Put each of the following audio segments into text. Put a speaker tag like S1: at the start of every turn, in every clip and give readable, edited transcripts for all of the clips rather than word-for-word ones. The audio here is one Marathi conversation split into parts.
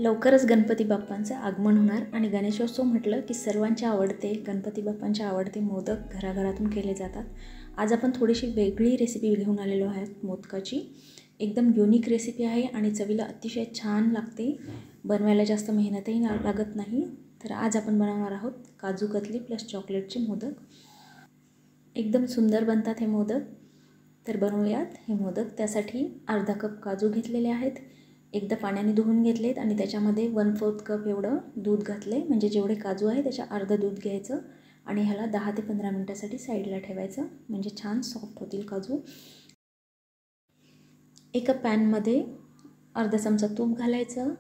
S1: लवकरच गणपती बाप्पांचं आगमन होणार आणि गणेशोत्सव म्हटलं की सर्वांचे आवडते गणपती बाप्पांचे आवडते मोदक घराघरातून केले जातात। आज आपण थोडीशी वेगळी रेसिपी घेऊन आलेलो आहोत मोदकाची। एकदम युनिक रेसिपी आहे आणि चवीला अतिशय छान लागते, बनवायला जास्त मेहनतही लागत नाही। तर आज आपण बनवणार आहोत काजू कतली प्लस चॉकलेटचे मोदक। एकदम सुंदर बनतात हे मोदक। तर बनवूयात हे मोदक। त्यासाठी अर्धा कप काजू घेतलेले आहेत, एकदा पाण्याने धुवून घेतलेत आणि त्याच्यामध्ये 1/4 कप एवढं दूध घातले। म्हणजे जेवढे काजू आहे त्याच्या अर्ध दूध घ्यायचं आणि ह्याला 10 ते 15 मिनिटांसाठी साईडला ठेवायचं, म्हणजे छान सॉफ्ट होतील काजू। एका पॅनमध्ये अर्धा चमचा तूप घालायचं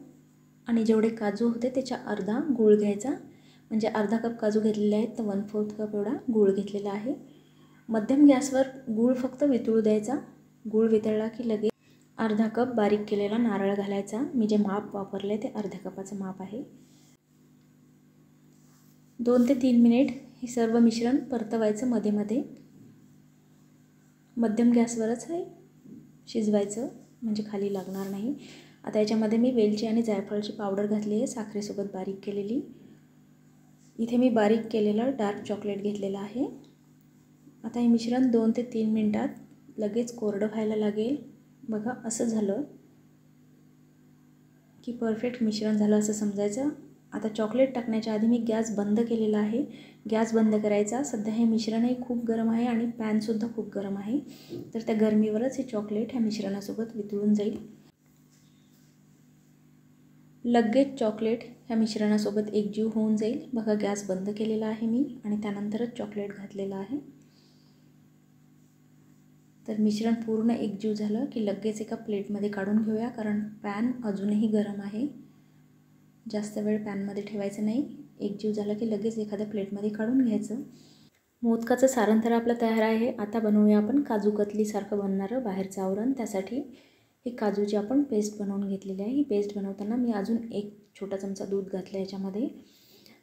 S1: आणि जेवढे काजू होते त्याच्या अर्धा गूळ घ्यायचा। म्हणजे अर्धा कप काजू घेतलेले आहेत तर 1/4 कप एवढा गूळ घेतलेला आहे। मध्यम गॅसवर गूळ फक्त वितळू द्यायचा। गूळ वितळला की लगेच अर्धा कप बारीक केलेला नारळ घालायचा। मी जे माप वापरले ते अर्ध्या कपाचं माप आहे। 2 ते 3 मिनिट हे सर्व मिश्रण परतवायचं मध्ये मध्ये। मध्यम गॅसवरच हे शिजवायचं म्हणजे खाली लागणार नाही। आता याच्यामध्ये मी वेलची आणि जायफळची पावडर घातली आहे साखरेसोबत बारीक केलेली। इथे मी बारीक केलेलं डार्क चॉकलेट घेतलेलं आहे। आता हे मिश्रण 2 ते 3 मिनिटात लगेच कोरडं व्हायला लागेल। बघा असं झालं की परफेक्ट मिश्रण झालं असं समजायचं। आता चॉकलेट टाकण्याच्या आधी मी गॅस बंद केलेला आहे। गॅस बंद करायचा। सध्या हे मिश्रणही खूप गरम आहे आणि पॅनसुद्धा खूप गरम आहे, तर त्या गरमीवरच हे चॉकलेट ह्या मिश्रणासोबत वितळून जाईल। लगेच चॉकलेट ह्या मिश्रणासोबत एकजीव होऊन जाईल। बघा गॅस बंद केलेला आहे मी आणि त्यानंतरच चॉकलेट घातलेलं आहे। तर मिश्रण पूर्ण एकजीव झालं की लगेच एका प्लेटमध्ये काढून घेऊया, कारण पॅन अजूनही गरम आहे। जास्त वेळ पॅनमध्ये ठेवायचं नाही। एकजीव झालं की लगेच एखाद्या प्लेटमध्ये काढून घ्यायचं। मोदकाचं सारण तर आपलं तयार आहे। आता बनवूया आपण काजू कतलीसारखं बनणारं बाहेरचं आवरण। त्यासाठी ही काजूची आपण पेस्ट बनवून घेतलेली आहे। ही पेस्ट बनवताना मी अजून 1 छोटा चमचा दूध घातलं याच्यामध्ये।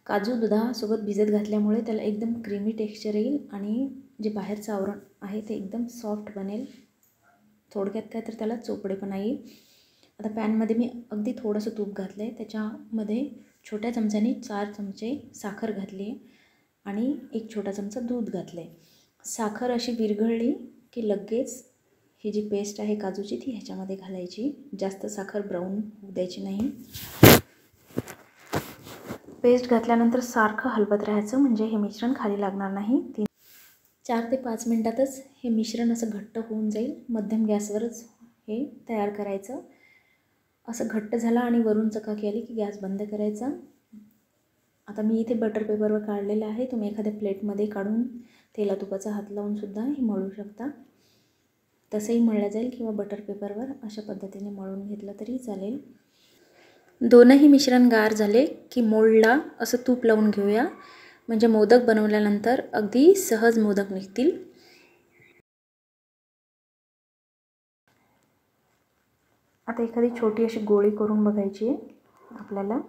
S1: काजू दुधासोबत भिजत घातल्यामुळे त्याला एकदम क्रीमी टेक्स्चर येईल आणि जे बाहेरचं आवरण आहे ते एकदम सॉफ्ट बनेल। थोडक्यात काय तर त्याला चोपडेपणा येईल। आता पॅनमध्ये मी अगदी थोडंसं तूप घातलं आहे, त्याच्यामध्ये छोट्या चमच्याने 4 चमचे साखर घातली आहे आणि 1 छोटा चमचा दूध घातलं आहे। साखर अशी विरघळली की लगेच ही जी पेस्ट आहे काजूची ती ह्याच्यामध्ये घालायची। जास्त साखर ब्राऊन होऊ द्यायची नाही। पेस्ट घातल्यानंतर सारखं हलवत राहायचं, म्हणजे हे मिश्रण खाली लागणार नाही। 4 ते 5 मिनिटातच हे मिश्रण असं घट्ट होऊन जाईल। मध्यम गॅसवरच हे तयार करायचं। असं घट्ट झालं आणि वरून चकाकी आली की गॅस बंद करायचा। आता मी इथे बटर पेपरवर काढलेलं आहे। तुम्ही एखाद्या प्लेटमध्ये काढून तेला तुपाचा हात लावून सुद्धा हे मळू शकता। तसंही मळलं जाईल किंवा बटर पेपरवर अशा पद्धतीने मळून घेतलं तरी चालेल। दोनही मिश्रण गार झाले की मोल्डला असं तूप लावून घेऊया, म्हणजे मोदक बनवल्यानंतर अगदी सहज मोदक निघतील। आता एखादी छोटी अशी गोळी करून बघायची आहे आपल्याला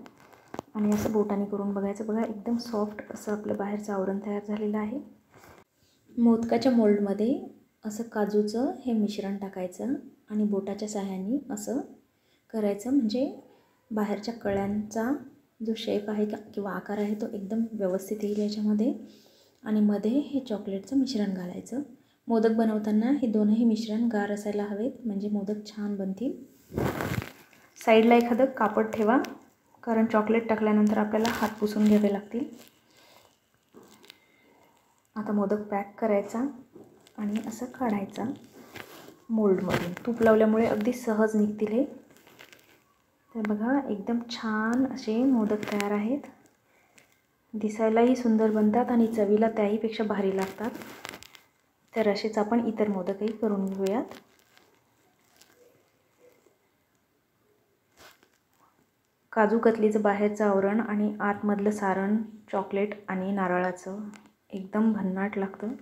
S1: आणि असं बोटाने करून बघायचं। बघा एकदम सॉफ्ट असं आपलं बाहेरचं आवरण तयार झालेलं आहे। मोदकाच्या मोल्डमध्ये असं काजूचं हे मिश्रण टाकायचं आणि बोटाच्या सहाय्याने असं करायचं, म्हणजे बाहेरच्या कळ्यांचा जो शेप आहे किंवा आकार आहे तो एकदम व्यवस्थित येईल याच्यामध्ये। आणि मध्ये हे चॉकलेटचं मिश्रण घालायचं। मोदक बनवताना हे दोनही मिश्रण गार असायला हवेत, म्हणजे मोदक छान बनतील। साईडला एखादं कापड ठेवा, कारण चॉकलेट टाकल्यानंतर आपल्याला हात पुसून घ्यावे लागतील। आता मोदक पॅक करायचा आणि असं काढायचा मोल्डमधून। तूप लावल्यामुळे अगदी सहज निघतील हे। तर बघा एकदम छान असे मोदक तयार आहेत। दिसायलाही सुंदर बनतात आणि चवीला त्याहीपेक्षा भारी लागतात। तर असेच आपण इतर मोदकही करून घेऊयात। काजू कतलीचं बाहेरचं आवरण आणि आतमधलं सारण चॉकलेट आणि नारळाचं एकदम भन्नाट लागतं।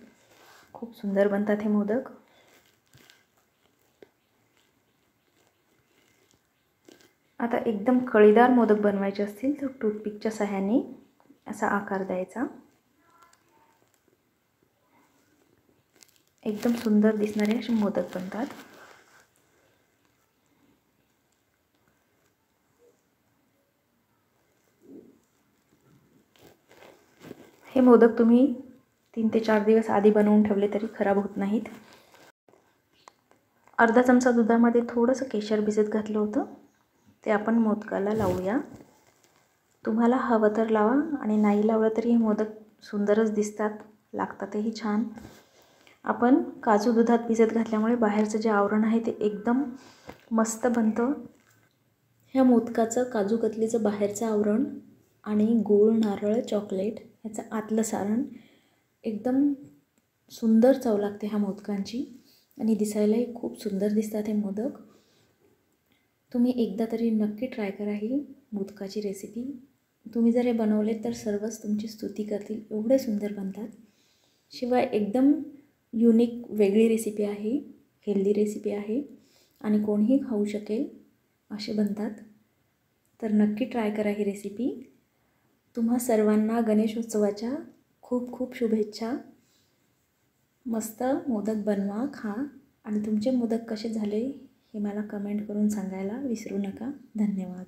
S1: खूप सुंदर बनतात हे मोदक। आता एकदम कळीदार मोदक बनवायचे असतील तर टूथपिकच्या सहाय्याने असा आकार द्यायचा। एकदम सुंदर दिसणारे असे मोदक बनतात। हे मोदक तुम्ही 3 ते 4 दिवस आधी बनवून ठेवले तरी खराब होत नाहीत. अर्धा चमचा दुधामध्ये थोडंसं केशर भिजत घातलं होतं, ते आपण मोदकाला लावूया. तुम्हाला हवं तर लावा आणि नाही लावलं तरी हे मोदक सुंदरच दिसतात, लागतातही छान. आपण काजू दुधात भिजत घातल्यामुळे बाहेरचं जे आवरण आहे ते एकदम मस्त बनतं. ह्या मोदकाचं काजू कतलीचं बाहेरचं आवरण आणि गूळ, नारळ, चॉकलेट ह्याचं आतलं सारण एकदम सुंदर चव लागते ह्या मोदकांची आणि दिसायलाही खूप सुंदर दिसतात हे मोदक. तुम्ही एकदा तरी नक्की ट्राय करा ही मोदकाची रेसिपी. तुम्ही जर हे बनवले तर सर्वच तुमची स्तुती करतील, एवढे सुंदर बनतात. शिवाय एकदम युनिक वेगळी रेसिपी आहे, हेल्दी रेसिपी आहे आणि कोणीही खाऊ शकेल असे बनतात. तर नक्की ट्राय करा ही रेसिपी. तुम्हा सर्वांना गणेशोत्सवाच्या खूप खूप शुभेच्छा. मस्त मोदक बनवा, खा आणि तुमचे मोदक कसे झाले हे मला कमेंट करून सांगायला विसरू नका. धन्यवाद.